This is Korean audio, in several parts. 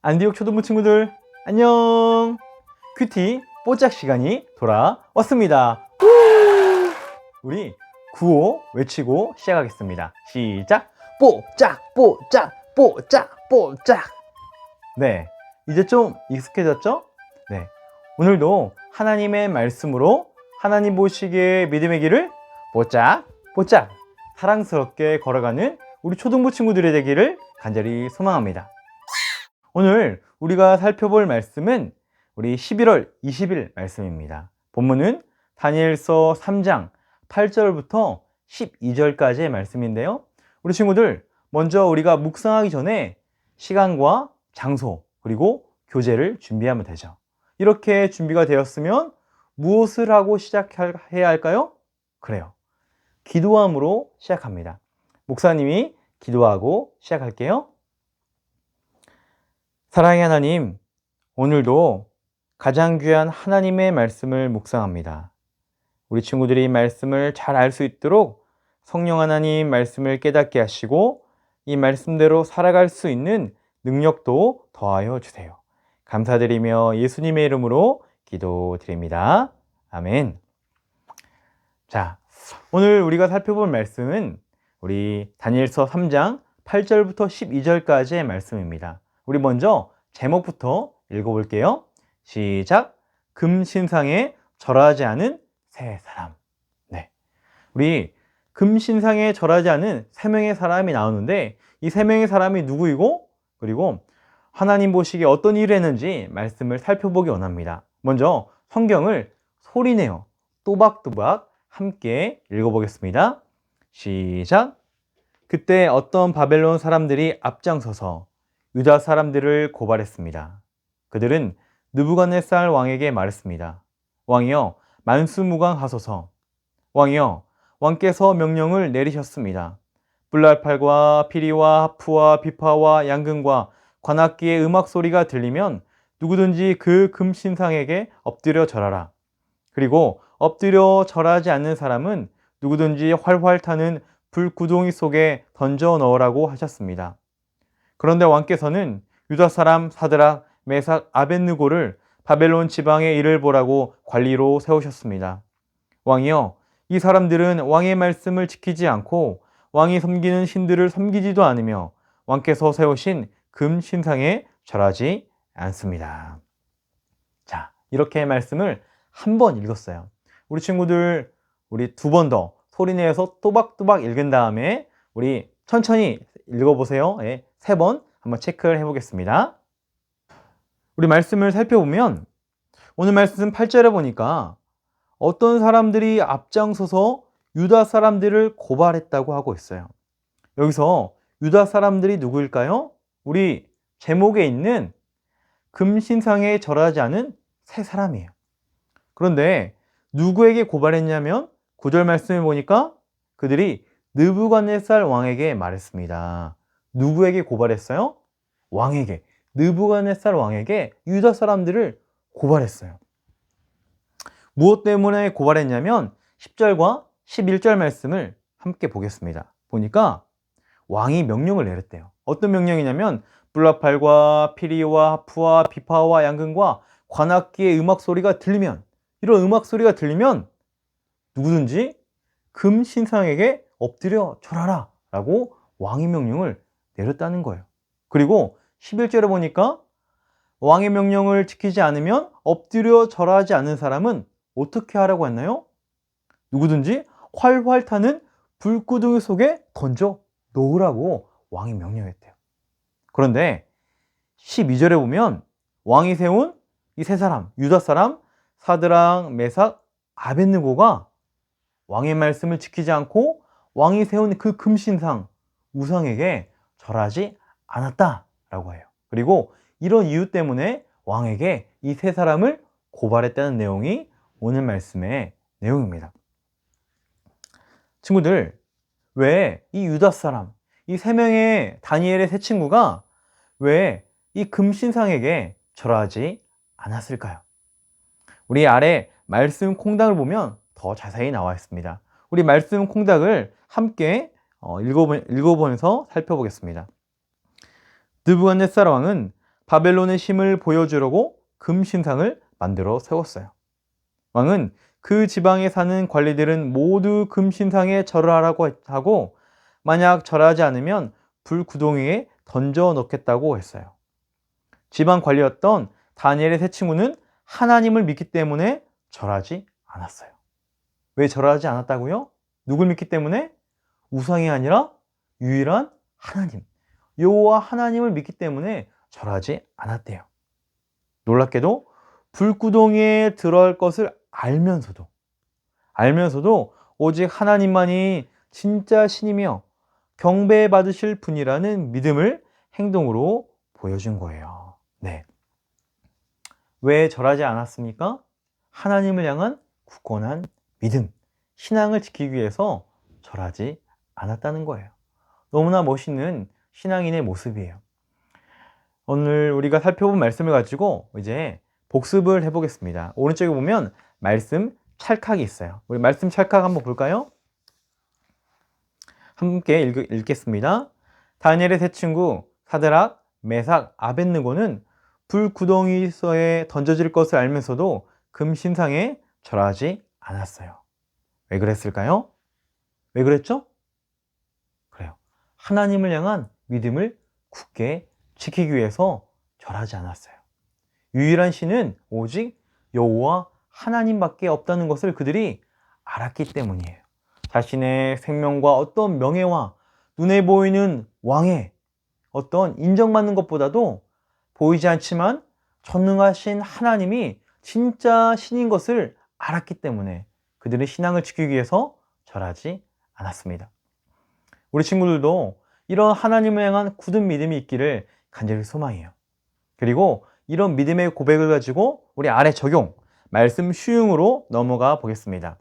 안디옥 초등부 친구들 안녕. 큐티 뽀짝 시간이 돌아왔습니다. 우리 구호 외치고 시작하겠습니다. 시작. 뽀짝 뽀짝 뽀짝 뽀짝. 네, 이제 좀 익숙해졌죠? 네, 오늘도 하나님의 말씀으로 하나님 보시기에 믿음의 길을 뽀짝 뽀짝 사랑스럽게 걸어가는 우리 초등부 친구들이 되기를 간절히 소망합니다. 오늘 우리가 살펴볼 말씀은 우리 11월 20일 말씀입니다. 본문은 다니엘서 3장 8절부터 12절까지의 말씀인데요. 우리 친구들, 먼저 우리가 묵상하기 전에 시간과 장소 그리고 교재를 준비하면 되죠. 이렇게 준비가 되었으면 무엇을 하고 시작해야 할까요? 그래요, 기도함으로 시작합니다. 목사님이 기도하고 시작할게요. 사랑의 하나님, 오늘도 가장 귀한 하나님의 말씀을 묵상합니다. 우리 친구들이 이 말씀을 잘 알 수 있도록 성령 하나님 말씀을 깨닫게 하시고 이 말씀대로 살아갈 수 있는 능력도 더하여 주세요. 감사드리며 예수님의 이름으로 기도드립니다. 아멘. 자, 오늘 우리가 살펴볼 말씀은 우리 다니엘서 3장 8절부터 12절까지의 말씀입니다. 우리 먼저 제목부터 읽어볼게요. 시작. 금신상에 절하지 않은 세 사람. 네, 우리 금신상에 절하지 않은 세 명의 사람이 나오는데 이 세 명의 사람이 누구이고 그리고 하나님 보시기에 어떤 일을 했는지 말씀을 살펴보기 원합니다. 먼저 성경을 소리내어 또박또박 함께 읽어보겠습니다. 시작. 그때 어떤 바벨론 사람들이 앞장서서 유다 사람들을 고발했습니다. 그들은 느부갓네살 왕에게 말했습니다. 왕이여, 만수무강하소서. 왕이여, 왕께서 명령을 내리셨습니다. 불날팔과 피리와 하프와 비파와 양금과 관악기의 음악 소리가 들리면 누구든지 그 금신상에게 엎드려 절하라. 그리고 엎드려 절하지 않는 사람은 누구든지 활활 타는 불구덩이 속에 던져 넣으라고 하셨습니다. 그런데 왕께서는 유다 사람 사드락, 메삭, 아벳느고를 바벨론 지방의 일을 보라고 관리로 세우셨습니다. 왕이여, 이 사람들은 왕의 말씀을 지키지 않고 왕이 섬기는 신들을 섬기지도 않으며 왕께서 세우신 금 신상에 절하지 않습니다. 자, 이렇게 말씀을 한 번 읽었어요. 우리 친구들, 우리 두 번 더 소리내서 또박또박 읽은 다음에 우리 천천히 읽어보세요. 네, 세 번 한번 체크를 해보겠습니다. 우리 말씀을 살펴보면 오늘 말씀 8절에 보니까 어떤 사람들이 앞장서서 유다 사람들을 고발했다고 하고 있어요. 여기서 유다 사람들이 누구일까요? 우리 제목에 있는 금신상에 절하지 않은 세 사람이에요. 그런데 누구에게 고발했냐면 9절 말씀에 보니까 그들이 느부갓네살 왕에게 말했습니다. 누구에게 고발했어요? 왕에게, 느부갓네살 왕에게 유다 사람들을 고발했어요. 무엇 때문에 고발했냐면 10절과 11절 말씀을 함께 보겠습니다. 보니까 왕이 명령을 내렸대요. 어떤 명령이냐면 불나팔과 피리와 하프와 비파와 양금과 관악기의 음악 소리가 들리면, 이런 음악 소리가 들리면 누구든지 금 신상에게 엎드려 절하라 라고 왕의 명령을 내렸다는 거예요. 그리고 11절에 보니까 왕의 명령을 지키지 않으면 엎드려 절하지 않는 사람은 어떻게 하라고 했나요? 누구든지 활활 타는 불구덩이 속에 던져 놓으라고 왕이 명령했대요. 그런데 12절에 보면 왕이 세운 이 세 사람, 유다 사람 사드락, 메삭, 아벳느고가 왕의 말씀을 지키지 않고 왕이 세운 그 금신상, 우상에게 절하지 않았다라고 해요. 그리고 이런 이유 때문에 왕에게 이 세 사람을 고발했다는 내용이 오늘 말씀의 내용입니다. 친구들, 왜 이 유다 사람, 이 세 명의 다니엘의 세 친구가 왜 이 금신상에게 절하지 않았을까요? 우리 아래 말씀 콩닥을 보면 더 자세히 나와 있습니다. 우리 말씀 콩닥을 함께 읽어보면서 살펴보겠습니다. 느부갓네살 왕은 바벨론의 힘을 보여주려고 금신상을 만들어 세웠어요. 왕은 그 지방에 사는 관리들은 모두 금신상에 절을 하라고 하고, 만약 절하지 않으면 불구덩이에 던져 넣겠다고 했어요. 지방 관리였던 다니엘의 세 친구는 하나님을 믿기 때문에 절하지 않았어요. 왜 절하지 않았다고요? 누굴 믿기 때문에? 우상이 아니라 유일한 하나님, 여호와 하나님을 믿기 때문에 절하지 않았대요. 놀랍게도 불구덩이에 들어갈 것을 알면서도 오직 하나님만이 진짜 신이며 경배받으실 분이라는 믿음을 행동으로 보여준 거예요. 네. 왜 절하지 않았습니까? 하나님을 향한 굳건한 믿음, 신앙을 지키기 위해서 절하지 않았다는 거예요. 너무나 멋있는 신앙인의 모습이에요. 오늘 우리가 살펴본 말씀을 가지고 이제 복습을 해보겠습니다. 오른쪽에 보면 말씀 찰칵이 있어요. 우리 말씀 찰칵 한번 볼까요? 함께 읽겠습니다. 다니엘의 세 친구 사드락, 메삭, 아벳느고는 불구덩이에 던져질 것을 알면서도 금신상에 절하지 않았어요. 왜 그랬을까요? 왜 그랬죠? 그래요. 하나님을 향한 믿음을 굳게 지키기 위해서 절하지 않았어요. 유일한 신은 오직 여호와 하나님밖에 없다는 것을 그들이 알았기 때문이에요. 자신의 생명과 어떤 명예와 눈에 보이는 왕의 어떤 인정받는 것보다도 보이지 않지만 전능하신 하나님이 진짜 신인 것을 알았기 때문에 그들의 신앙을 지키기 위해서 절하지 않았습니다. 우리 친구들도 이런 하나님을 향한 굳은 믿음이 있기를 간절히 소망해요. 그리고 이런 믿음의 고백을 가지고 우리 아래 적용, 말씀 쉬움으로 넘어가 보겠습니다.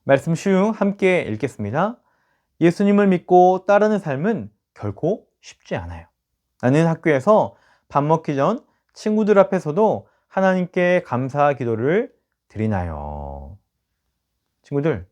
말씀 쉬움 함께 읽겠습니다. 예수님을 믿고 따르는 삶은 결코 쉽지 않아요. 나는 학교에서 밥 먹기 전 친구들 앞에서도 하나님께 감사 기도를 드리나요? 친구들,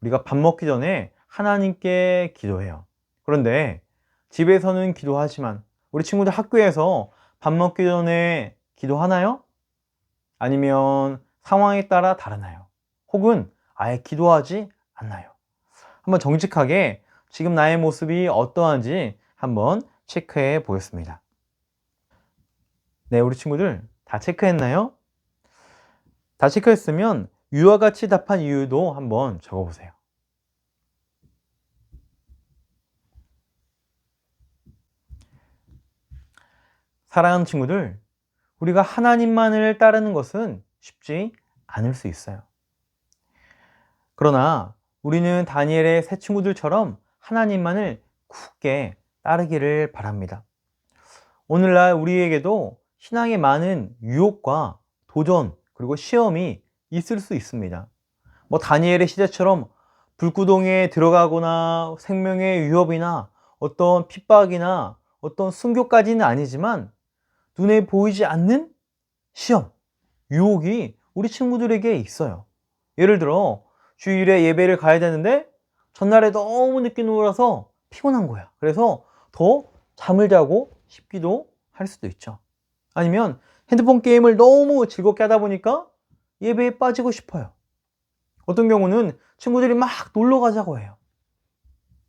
우리가 밥 먹기 전에 하나님께 기도해요. 그런데 집에서는 기도하지만 우리 친구들 학교에서 밥 먹기 전에 기도하나요? 아니면 상황에 따라 다르나요? 혹은 아예 기도하지 않나요? 한번 정직하게 지금 나의 모습이 어떠한지 한번 체크해 보겠습니다. 네, 우리 친구들 다 체크했나요? 다 체크했으면 위와 같이 답한 이유도 한번 적어보세요. 사랑하는 친구들, 우리가 하나님만을 따르는 것은 쉽지 않을 수 있어요. 그러나 우리는 다니엘의 세 친구들처럼 하나님만을 굳게 따르기를 바랍니다. 오늘날 우리에게도 신앙에 많은 유혹과 도전 그리고 시험이 있을 수 있습니다. 다니엘의 시대처럼 불구덩이에 들어가거나 생명의 위협이나 어떤 핍박이나 어떤 순교까지는 아니지만 눈에 보이지 않는 시험, 유혹이 우리 친구들에게 있어요. 예를 들어 주일에 예배를 가야 되는데 전날에 너무 늦게 놀아서 피곤한 거야. 그래서 더 잠을 자고 싶기도 할 수도 있죠. 아니면 핸드폰 게임을 너무 즐겁게 하다 보니까 예배에 빠지고 싶어요. 어떤 경우는 친구들이 막 놀러 가자고 해요.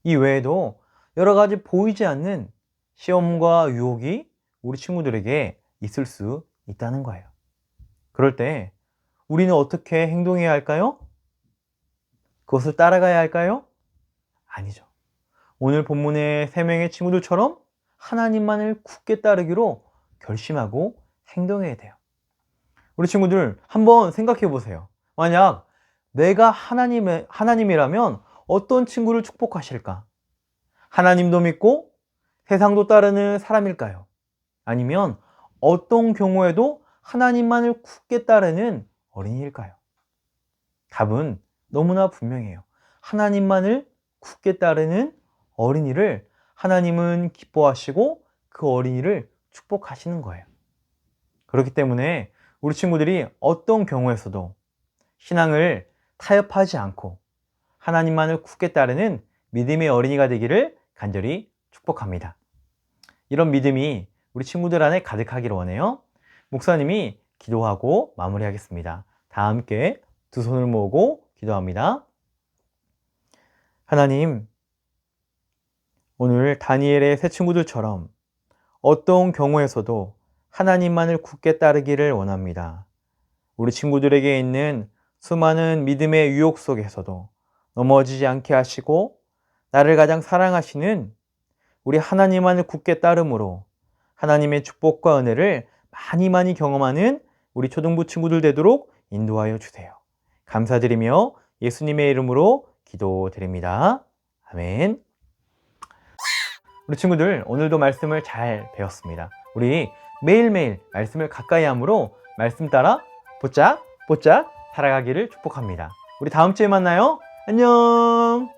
이 외에도 여러 가지 보이지 않는 시험과 유혹이 우리 친구들에게 있을 수 있다는 거예요. 그럴 때 우리는 어떻게 행동해야 할까요? 그것을 따라가야 할까요? 아니죠. 오늘 본문의 세 명의 친구들처럼 하나님만을 굳게 따르기로 결심하고 행동해야 돼요. 우리 친구들 한번 생각해 보세요. 만약 내가 하나님이라면 어떤 친구를 축복하실까? 하나님도 믿고 세상도 따르는 사람일까요? 아니면 어떤 경우에도 하나님만을 굳게 따르는 어린이일까요? 답은 너무나 분명해요. 하나님만을 굳게 따르는 어린이를 하나님은 기뻐하시고 그 어린이를 축복하시는 거예요. 그렇기 때문에 우리 친구들이 어떤 경우에서도 신앙을 타협하지 않고 하나님만을 굳게 따르는 믿음의 어린이가 되기를 간절히 축복합니다. 이런 믿음이 우리 친구들 안에 가득하기를 원해요. 목사님이 기도하고 마무리하겠습니다. 다 함께 두 손을 모으고 기도합니다. 하나님, 오늘 다니엘의 새 친구들처럼 어떤 경우에서도 하나님만을 굳게 따르기를 원합니다. 우리 친구들에게 있는 수많은 믿음의 유혹 속에서도 넘어지지 않게 하시고 나를 가장 사랑하시는 우리 하나님만을 굳게 따름으로 하나님의 축복과 은혜를 많이 경험하는 우리 초등부 친구들 되도록 인도하여 주세요. 감사드리며 예수님의 이름으로 기도드립니다. 아멘. 우리 친구들, 오늘도 말씀을 잘 배웠습니다. 우리 매일매일 말씀을 가까이 함으로 말씀 따라 보짝 살아가기를 축복합니다. 우리 다음 주에 만나요. 안녕.